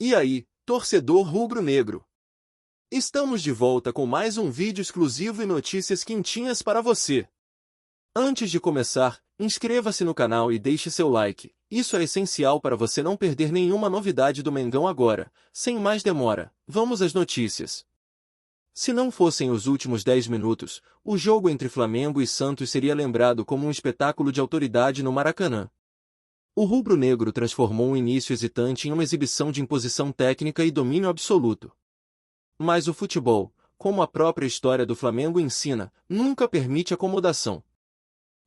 E aí, torcedor rubro-negro? Estamos de volta com mais um vídeo exclusivo e notícias quentinhas para você. Antes de começar, inscreva-se no canal e deixe seu like. Isso é essencial para você não perder nenhuma novidade do Mengão agora. Sem mais demora, vamos às notícias. Se não fossem os últimos 10 minutos, o jogo entre Flamengo e Santos seria lembrado como um espetáculo de autoridade no Maracanã. O rubro-negro transformou um início hesitante em uma exibição de imposição técnica e domínio absoluto. Mas o futebol, como a própria história do Flamengo ensina, nunca permite acomodação.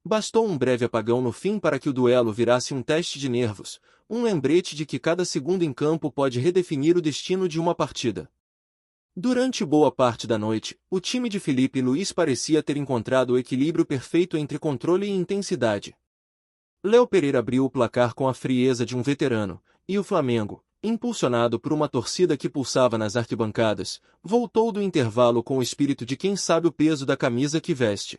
Bastou um breve apagão no fim para que o duelo virasse um teste de nervos, um lembrete de que cada segundo em campo pode redefinir o destino de uma partida. Durante boa parte da noite, o time de Felipe Luís parecia ter encontrado o equilíbrio perfeito entre controle e intensidade. Léo Pereira abriu o placar com a frieza de um veterano, e o Flamengo, impulsionado por uma torcida que pulsava nas arquibancadas, voltou do intervalo com o espírito de quem sabe o peso da camisa que veste.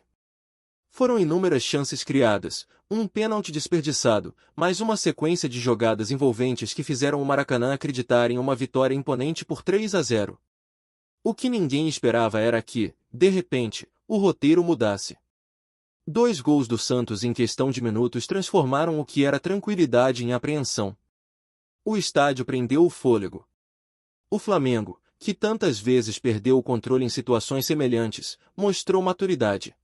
Foram inúmeras chances criadas, um pênalti desperdiçado, mais uma sequência de jogadas envolventes que fizeram o Maracanã acreditar em uma vitória imponente por 3-0. O que ninguém esperava era que, de repente, o roteiro mudasse. 2 gols do Santos em questão de minutos transformaram o que era tranquilidade em apreensão. O estádio prendeu o fôlego. O Flamengo, que tantas vezes perdeu o controle em situações semelhantes, mostrou maturidade.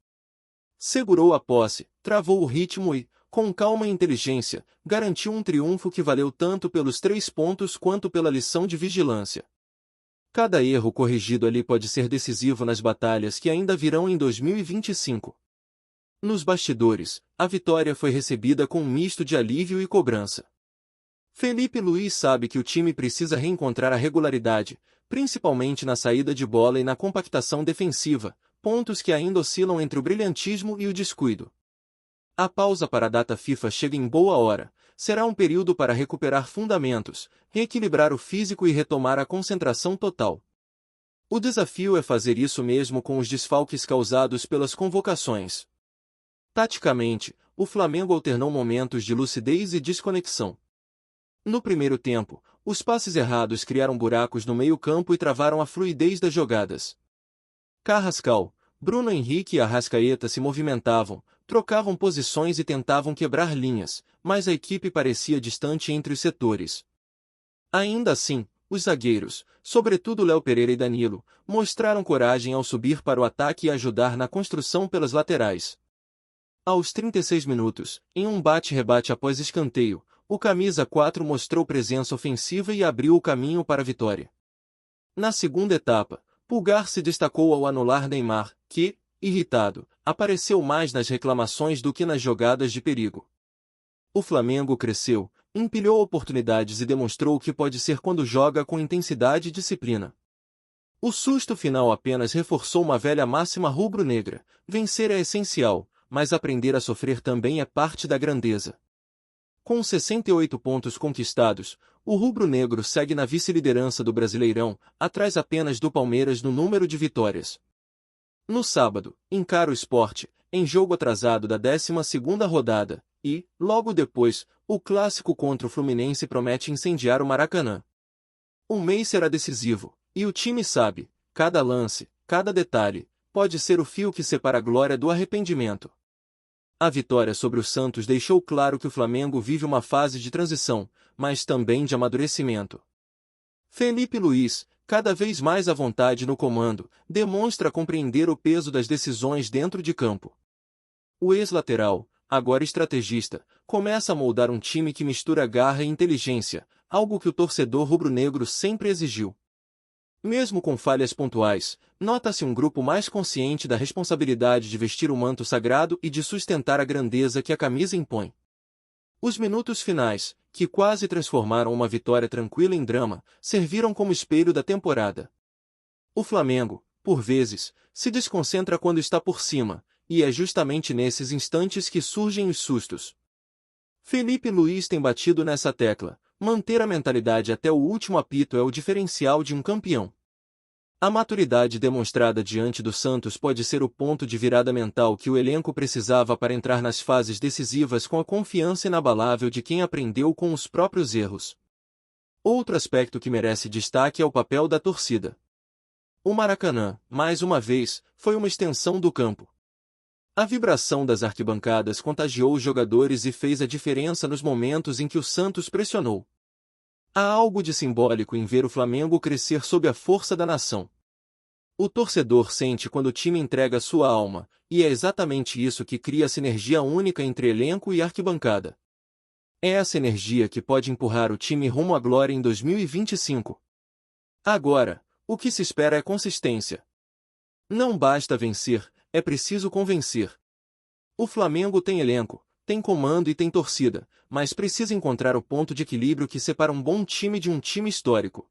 Segurou a posse, travou o ritmo e, com calma e inteligência, garantiu um triunfo que valeu tanto pelos 3 pontos quanto pela lição de vigilância. Cada erro corrigido ali pode ser decisivo nas batalhas que ainda virão em 2025. Nos bastidores, a vitória foi recebida com um misto de alívio e cobrança. Felipe Luís sabe que o time precisa reencontrar a regularidade, principalmente na saída de bola e na compactação defensiva, pontos que ainda oscilam entre o brilhantismo e o descuido. A pausa para a data FIFA chega em boa hora, será um período para recuperar fundamentos, reequilibrar o físico e retomar a concentração total. O desafio é fazer isso mesmo com os desfalques causados pelas convocações. Taticamente, o Flamengo alternou momentos de lucidez e desconexão. No primeiro tempo, os passes errados criaram buracos no meio-campo e travaram a fluidez das jogadas. Carrascal, Bruno Henrique e Arrascaeta se movimentavam, trocavam posições e tentavam quebrar linhas, mas a equipe parecia distante entre os setores. Ainda assim, os zagueiros, sobretudo Léo Pereira e Danilo, mostraram coragem ao subir para o ataque e ajudar na construção pelas laterais. Aos 36 minutos, em um bate-rebate após escanteio, o camisa 4 mostrou presença ofensiva e abriu o caminho para a vitória. Na segunda etapa, Pulgar se destacou ao anular Neymar, que, irritado, apareceu mais nas reclamações do que nas jogadas de perigo. O Flamengo cresceu, empilhou oportunidades e demonstrou o que pode ser quando joga com intensidade e disciplina. O susto final apenas reforçou uma velha máxima rubro-negra: vencer é essencial, mas aprender a sofrer também é parte da grandeza. Com 68 pontos conquistados, o rubro-negro segue na vice-liderança do Brasileirão, atrás apenas do Palmeiras no número de vitórias. No sábado, encara o Sport, em jogo atrasado da 12ª rodada, e, logo depois, o clássico contra o Fluminense promete incendiar o Maracanã. O mês será decisivo, e o time sabe, cada lance, cada detalhe, pode ser o fio que separa a glória do arrependimento. A vitória sobre o Santos deixou claro que o Flamengo vive uma fase de transição, mas também de amadurecimento. Felipe Luís, cada vez mais à vontade no comando, demonstra compreender o peso das decisões dentro de campo. O ex-lateral, agora estrategista, começa a moldar um time que mistura garra e inteligência, algo que o torcedor rubro-negro sempre exigiu. Mesmo com falhas pontuais, nota-se um grupo mais consciente da responsabilidade de vestir o manto sagrado e de sustentar a grandeza que a camisa impõe. Os minutos finais, que quase transformaram uma vitória tranquila em drama, serviram como espelho da temporada. O Flamengo, por vezes, se desconcentra quando está por cima, e é justamente nesses instantes que surgem os sustos. Felipe Luís tem batido nessa tecla: manter a mentalidade até o último apito é o diferencial de um campeão. A maturidade demonstrada diante do Santos pode ser o ponto de virada mental que o elenco precisava para entrar nas fases decisivas com a confiança inabalável de quem aprendeu com os próprios erros. Outro aspecto que merece destaque é o papel da torcida. O Maracanã, mais uma vez, foi uma extensão do campo. A vibração das arquibancadas contagiou os jogadores e fez a diferença nos momentos em que o Santos pressionou. Há algo de simbólico em ver o Flamengo crescer sob a força da nação. O torcedor sente quando o time entrega sua alma, e é exatamente isso que cria a sinergia única entre elenco e arquibancada. É essa energia que pode empurrar o time rumo à glória em 2025. Agora, o que se espera é consistência. Não basta vencer, é preciso convencer. O Flamengo tem elenco, tem comando e tem torcida, mas precisa encontrar o ponto de equilíbrio que separa um bom time de um time histórico.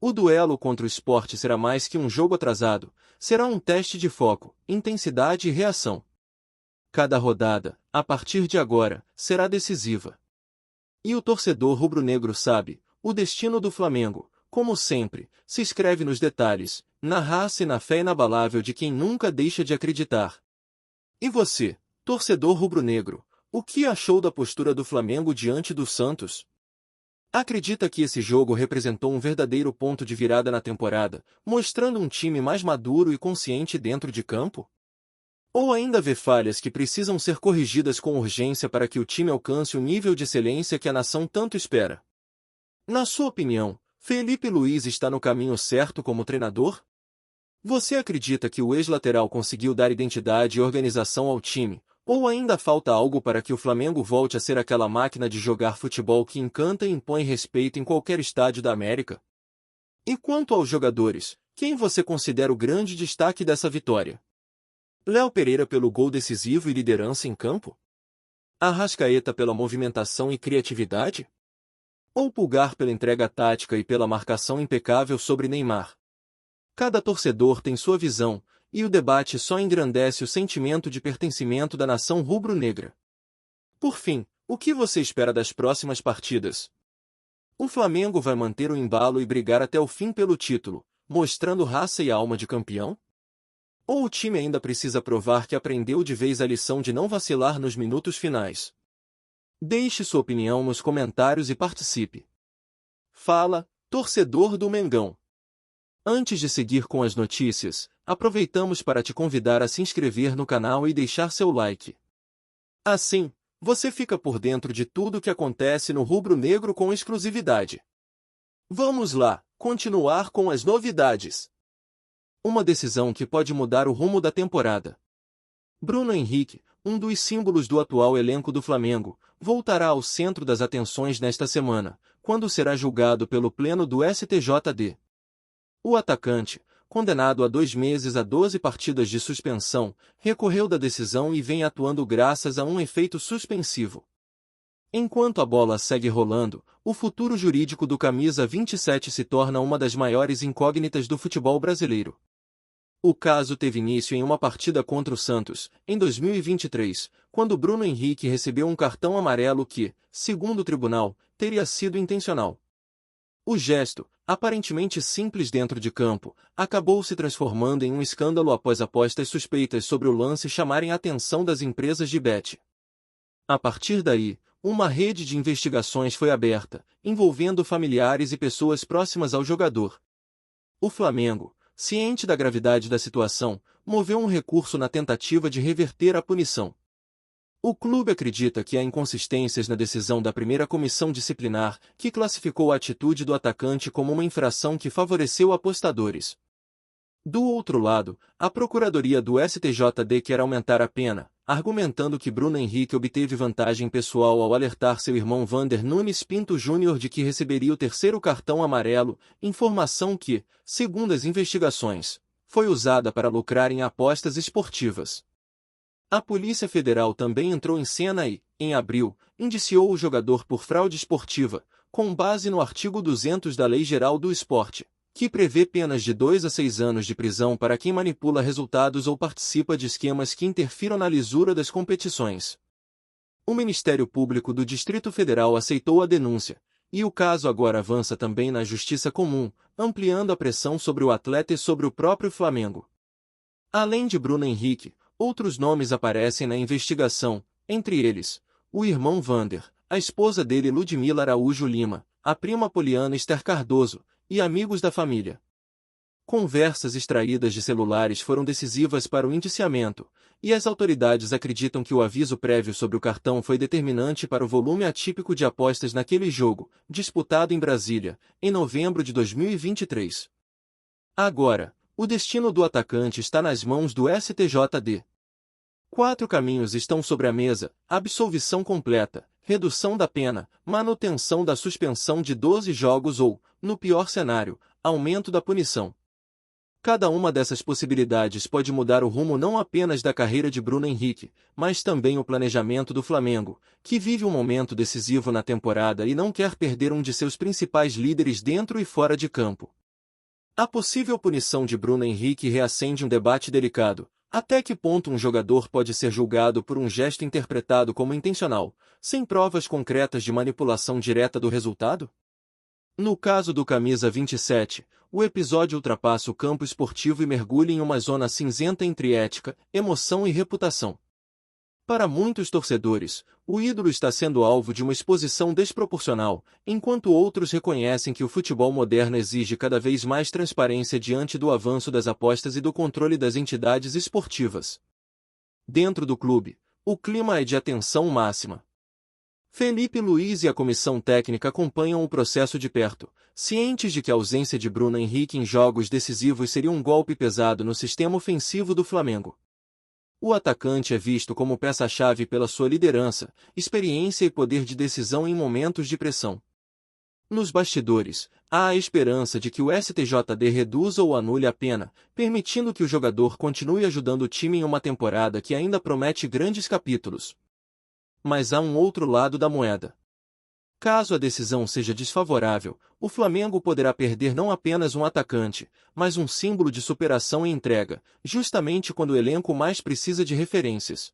O duelo contra o Sport será mais que um jogo atrasado, será um teste de foco, intensidade e reação. Cada rodada, a partir de agora, será decisiva. E o torcedor rubro-negro sabe, o destino do Flamengo, como sempre, se escreve nos detalhes, na raça e na fé inabalável de quem nunca deixa de acreditar. E você, torcedor rubro-negro, o que achou da postura do Flamengo diante do Santos? Acredita que esse jogo representou um verdadeiro ponto de virada na temporada, mostrando um time mais maduro e consciente dentro de campo? Ou ainda vê falhas que precisam ser corrigidas com urgência para que o time alcance o nível de excelência que a nação tanto espera? Na sua opinião, Felipe Luiz está no caminho certo como treinador? Você acredita que o ex-lateral conseguiu dar identidade e organização ao time, ou ainda falta algo para que o Flamengo volte a ser aquela máquina de jogar futebol que encanta e impõe respeito em qualquer estádio da América? E quanto aos jogadores, quem você considera o grande destaque dessa vitória? Léo Pereira pelo gol decisivo e liderança em campo? Arrascaeta pela movimentação e criatividade? Ou Pulgar pela entrega tática e pela marcação impecável sobre Neymar? Cada torcedor tem sua visão, e o debate só engrandece o sentimento de pertencimento da nação rubro-negra. Por fim, o que você espera das próximas partidas? O Flamengo vai manter o embalo e brigar até o fim pelo título, mostrando raça e alma de campeão? Ou o time ainda precisa provar que aprendeu de vez a lição de não vacilar nos minutos finais? Deixe sua opinião nos comentários e participe. Fala, torcedor do Mengão! Antes de seguir com as notícias, aproveitamos para te convidar a se inscrever no canal e deixar seu like. Assim, você fica por dentro de tudo o que acontece no rubro-negro com exclusividade. Vamos lá, continuar com as novidades. Uma decisão que pode mudar o rumo da temporada. Bruno Henrique, um dos símbolos do atual elenco do Flamengo, voltará ao centro das atenções nesta semana, quando será julgado pelo Pleno do STJD. O atacante, condenado a 2 meses a 12 partidas de suspensão, recorreu da decisão e vem atuando graças a um efeito suspensivo. Enquanto a bola segue rolando, o futuro jurídico do camisa 27 se torna uma das maiores incógnitas do futebol brasileiro. O caso teve início em uma partida contra o Santos, em 2023, quando Bruno Henrique recebeu um cartão amarelo que, segundo o tribunal, teria sido intencional. O gesto, aparentemente simples dentro de campo, acabou se transformando em um escândalo após apostas suspeitas sobre o lance chamarem a atenção das empresas de bet. A partir daí, uma rede de investigações foi aberta, envolvendo familiares e pessoas próximas ao jogador. O Flamengo, ciente da gravidade da situação, moveu um recurso na tentativa de reverter a punição. O clube acredita que há inconsistências na decisão da primeira comissão disciplinar, que classificou a atitude do atacante como uma infração que favoreceu apostadores. Do outro lado, a Procuradoria do STJD quer aumentar a pena, argumentando que Bruno Henrique obteve vantagem pessoal ao alertar seu irmão Vander Nunes Pinto Júnior de que receberia o terceiro cartão amarelo, informação que, segundo as investigações, foi usada para lucrar em apostas esportivas. A Polícia Federal também entrou em cena e, em abril, indiciou o jogador por fraude esportiva, com base no artigo 200 da Lei Geral do Esporte, que prevê penas de 2 a 6 anos de prisão para quem manipula resultados ou participa de esquemas que interfiram na lisura das competições. O Ministério Público do Distrito Federal aceitou a denúncia, e o caso agora avança também na Justiça Comum, ampliando a pressão sobre o atleta e sobre o próprio Flamengo. Além de Bruno Henrique, outros nomes aparecem na investigação, entre eles, o irmão Vander, a esposa dele Ludmila Araújo Lima, a prima Poliana Esther Cardoso, e amigos da família. Conversas extraídas de celulares foram decisivas para o indiciamento, e as autoridades acreditam que o aviso prévio sobre o cartão foi determinante para o volume atípico de apostas naquele jogo, disputado em Brasília, em novembro de 2023. Agora, o destino do atacante está nas mãos do STJD. 4 caminhos estão sobre a mesa: absolvição completa, redução da pena, manutenção da suspensão de 12 jogos ou, no pior cenário, aumento da punição. Cada uma dessas possibilidades pode mudar o rumo não apenas da carreira de Bruno Henrique, mas também o planejamento do Flamengo, que vive um momento decisivo na temporada e não quer perder um de seus principais líderes dentro e fora de campo. A possível punição de Bruno Henrique reacende um debate delicado. Até que ponto um jogador pode ser julgado por um gesto interpretado como intencional, sem provas concretas de manipulação direta do resultado? No caso do camisa 27, o episódio ultrapassa o campo esportivo e mergulha em uma zona cinzenta entre ética, emoção e reputação. Para muitos torcedores, o ídolo está sendo alvo de uma exposição desproporcional, enquanto outros reconhecem que o futebol moderno exige cada vez mais transparência diante do avanço das apostas e do controle das entidades esportivas. Dentro do clube, o clima é de atenção máxima. Felipe Luiz e a comissão técnica acompanham o processo de perto, cientes de que a ausência de Bruno Henrique em jogos decisivos seria um golpe pesado no sistema ofensivo do Flamengo. O atacante é visto como peça-chave pela sua liderança, experiência e poder de decisão em momentos de pressão. Nos bastidores, há a esperança de que o STJD reduza ou anule a pena, permitindo que o jogador continue ajudando o time em uma temporada que ainda promete grandes capítulos. Mas há um outro lado da moeda. Caso a decisão seja desfavorável, o Flamengo poderá perder não apenas um atacante, mas um símbolo de superação e entrega, justamente quando o elenco mais precisa de referências.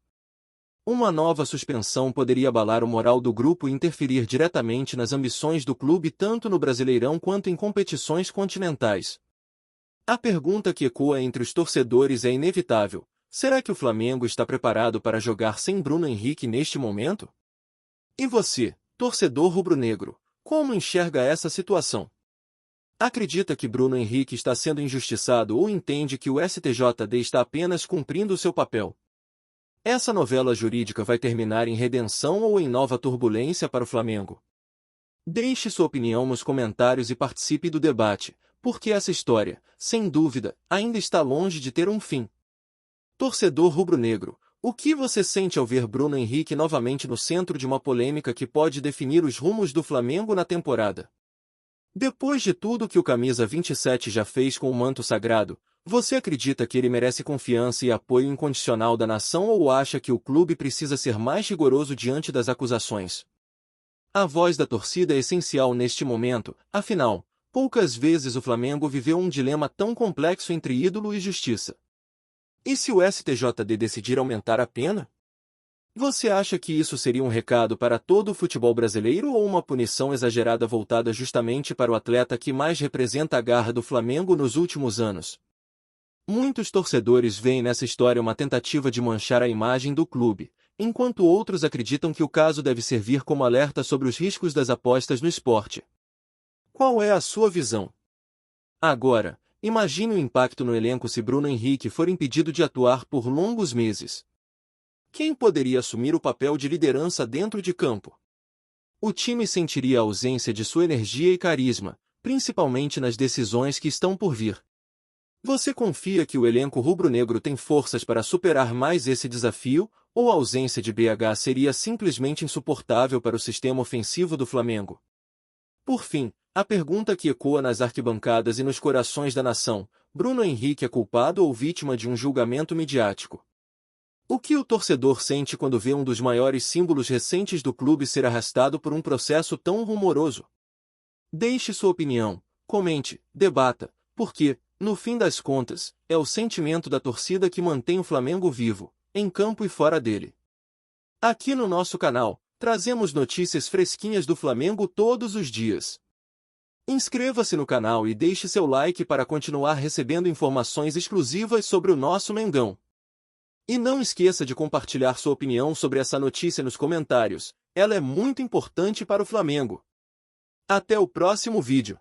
Uma nova suspensão poderia abalar o moral do grupo e interferir diretamente nas ambições do clube tanto no Brasileirão quanto em competições continentais. A pergunta que ecoa entre os torcedores é inevitável: será que o Flamengo está preparado para jogar sem Bruno Henrique neste momento? E você, torcedor rubro-negro, como enxerga essa situação? Acredita que Bruno Henrique está sendo injustiçado ou entende que o STJD está apenas cumprindo o seu papel? Essa novela jurídica vai terminar em redenção ou em nova turbulência para o Flamengo? Deixe sua opinião nos comentários e participe do debate, porque essa história, sem dúvida, ainda está longe de ter um fim. Torcedor rubro-negro, o que você sente ao ver Bruno Henrique novamente no centro de uma polêmica que pode definir os rumos do Flamengo na temporada? Depois de tudo que o camisa 27 já fez com o manto sagrado, você acredita que ele merece confiança e apoio incondicional da nação ou acha que o clube precisa ser mais rigoroso diante das acusações? A voz da torcida é essencial neste momento, afinal, poucas vezes o Flamengo viveu um dilema tão complexo entre ídolo e justiça. E se o STJD decidir aumentar a pena? Você acha que isso seria um recado para todo o futebol brasileiro ou uma punição exagerada voltada justamente para o atleta que mais representa a garra do Flamengo nos últimos anos? Muitos torcedores veem nessa história uma tentativa de manchar a imagem do clube, enquanto outros acreditam que o caso deve servir como alerta sobre os riscos das apostas no esporte. Qual é a sua visão? Agora, imagine o impacto no elenco se Bruno Henrique for impedido de atuar por longos meses. Quem poderia assumir o papel de liderança dentro de campo? O time sentiria a ausência de sua energia e carisma, principalmente nas decisões que estão por vir. Você confia que o elenco rubro-negro tem forças para superar mais esse desafio, ou a ausência de BH seria simplesmente insuportável para o sistema ofensivo do Flamengo? Por fim, a pergunta que ecoa nas arquibancadas e nos corações da nação: Bruno Henrique é culpado ou vítima de um julgamento midiático? O que o torcedor sente quando vê um dos maiores símbolos recentes do clube ser arrastado por um processo tão rumoroso? Deixe sua opinião, comente, debata, porque, no fim das contas, é o sentimento da torcida que mantém o Flamengo vivo, em campo e fora dele. Aqui no nosso canal, trazemos notícias fresquinhas do Flamengo todos os dias. Inscreva-se no canal e deixe seu like para continuar recebendo informações exclusivas sobre o nosso Mengão. E não esqueça de compartilhar sua opinião sobre essa notícia nos comentários, ela é muito importante para o Flamengo. Até o próximo vídeo.